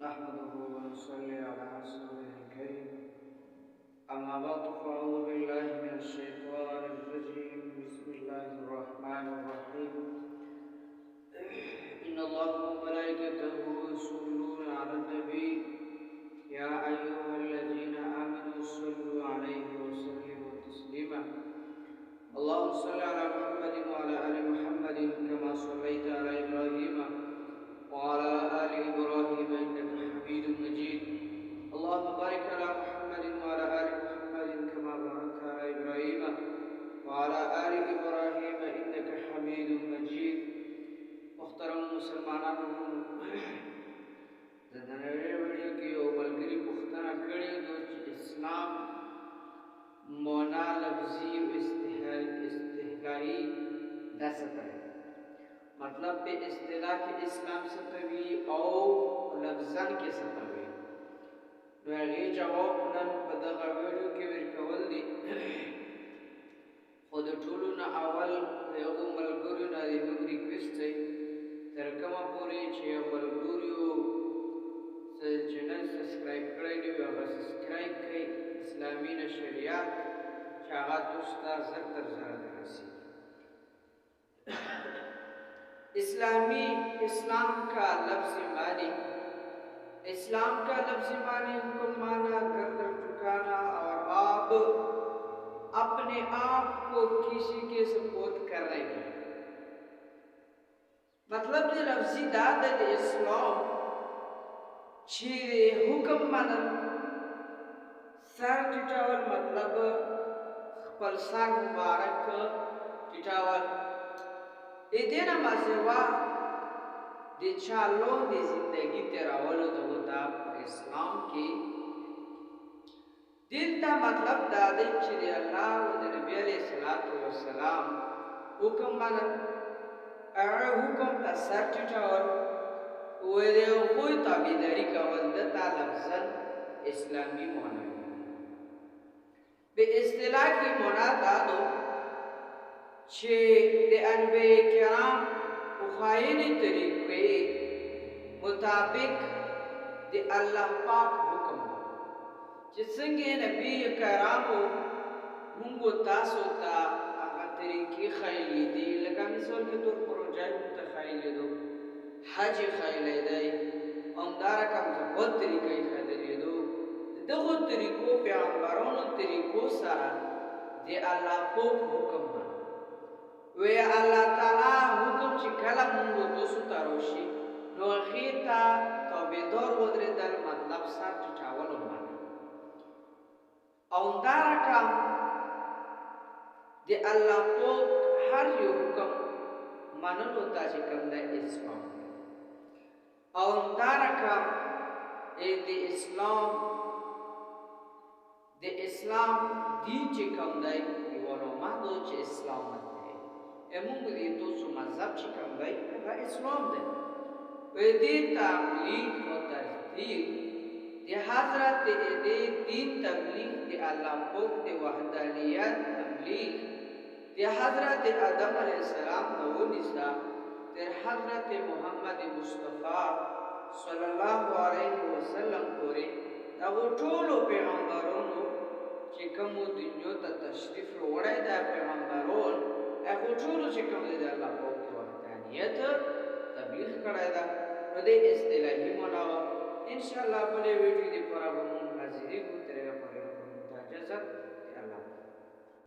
نحمده ونصلي على رسوله الكريم. أما بعد فأعوذ بالله من الشيطان الرجيم. بسم الله الرحمن الرحيم. إن الله وملائكته يصلون على النبي يا أيها الذين آمنوا صلوا عليه وسلموا تسليما. اللهم صل على محمد وعلى آل محمد كما صليت على إبراهيم وعلى آل إبراهيم إنك حميد مجيد. اللهم بارك على محمد وعلى آل محمد كما باركت على إبراهيم وعلى آل إبراهيم إنك حميد مجيد. محترم مسلمانان زدنوی ویڈیو کی او ملگری پختنا کڑی دو اسلام مونا لفظی و استحلائی دا ستره مطلب په اصطلاح کې اسلام ستوي او لفظاً کې ستوي. نو هغې جواب نن په دغه ویډیو کې ورکول دي. خو د ټولو نه اول د هغو ملګرو نه د موږ ریکویسټ دی تر کومه پورې چې یو ملګریو چینل سبسکرایب کړی نه وي هغه سبسکرایب کړئ. اسلامي نشریات چې هغه تاسو ته زر تر زره دررسي. اسلام का लफ्ज़ मानी हुक्म माना, गर्दन झुकाना और आप अपने आप को किसी के सपोर्ट कर रहे हैं. मतलब ये लफ्ज़ी दाद इस्लाम छीरे हुक्म माना सर टिटावल मतलब पलसार मुबारक टिटावल इदेना मासेवा दे चालो दे जिंदगी तेरावलो दोता इस्लाम की दिन ता मतलब दादे चिरे अल्लाह व नबी अलैहिस्सलातु वस्सलाम हुक्म मानन अरे हुक्म ता सर्टिटावर वरे कोई ताबीदारी का वंदता लफ्ज़न इस्लामी मोना बे इस्तिलाह की मुनादादो छे दे अनबे किराम उखायनी तरीके मुताबिक दे अल्लाह पाक हुक्म जिसंगे नबी करामो मुंगो तासो ता आगा तरीके खैली दी लगा मिसाल के तौर पर जाय मुतखैली दो हज खैली दे अंदारा कम बहुत तरीके खैली दो दगो तरीको पैगंबरों तरीको सारा दे अल्लाह पाक हुक्म वे अल्लाह ताला हुक्म ची कला मुंगो दोसु तारोशी नो अखीता तोबेदोर वदरे दल मतलब सा टिटावलो माना औंदारा काम दे अल्लाह को हर यो हुक्म मानन होता ची कम दे इस्लाम औंदारा काम दे इस्लाम दीन ची कम दे इवनो मादो ची इस्लाम एमुंग दी तो सुमज़ब चिकम गई अगर इस्लाम दे वेदी तबलीग व तस्दीक दे हज़रत दे दीन तबलीग दे अल्लाह पाक दे वहदानियत तबलीग दे हज़रत आदम अलैहिस्सलाम नौ निसा दे हज़रत मोहम्मद मुस्तफा सल्लल्लाहु अलैहि वसल्लम कोरे तगो टोलो पैगंबरों चिकम दुनिया ता तशरीफ रोड़े दा पैगंबरों اخوچونو چې کوم دي الله په وحدانیت تبلیغ کړای دا نو د اصطلاحي معنا ان شاء الله په